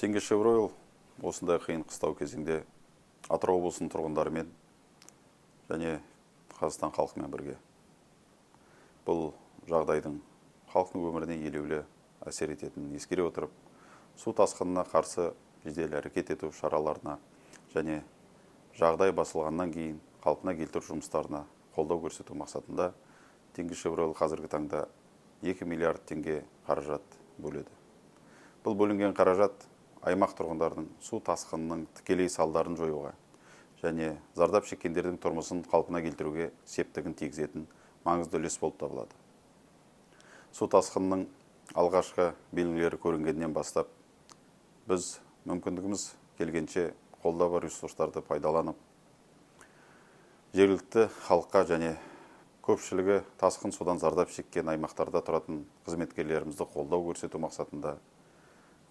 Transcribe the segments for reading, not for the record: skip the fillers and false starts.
Теңгешевройл осындай қиын қыстау кезеңде Атырау облысының тұрғындарымен және Қазақстан халқымен бірге. Бұл жағдайдың халықтың өміріне елеулі әсер ететінін ескере отырып, су тасқынына қарсы жедел әрекет ету шараларына және жағдай басылғаннан кейін қалпына келтіру жұмыстарына қолдау көрсету мақсатында Теңгешевройл қазіргі таңда 2 миллиард теңге қаражат бөледі. Бұл бөлінген қаражат аймақ тұрғындарының су тасқынының тікелей салдарын жоюға және зардап шеккендердің тұрмысын қалпына келтіруге септігін тигізетін маңызды үлес болып табылады. Су тасқынының алғашқы белгілері көрінгеннен бастап, біз мүмкіндігіміз келгенше қолда бар ресурстарды пайдаланып, жергілікті халыққа және көпшілігі тасқын судан зардап шеккен аймақтарда тұратын қызметкерлерімізді қолдау көрсету мақсатында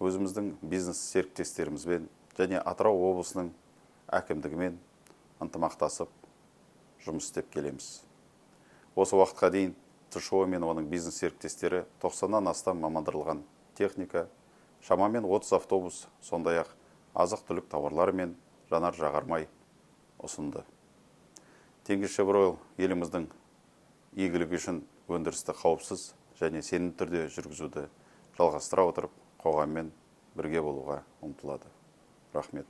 өзіміздің бизнес серіктестерімізбен және Атырау облысының әкімдігімен ынтымақтасып жұмыс істеп келеміз. Осы уақытқа дейін ТШО мен оның бизнес серіктестері 90-нан астам мамандырылған техника, шамамен 30 автобус, сондай-ақ азық-түлік тауарлары мен жанар-жағармай ұсынды. Теңгешевройл еліміздің игілігі үшін өндірісті қауіпсіз және сенімді түрде жүргізуді жалғастыра отырып, қоғаммен бірге болуға ұмтылады. Рахмет.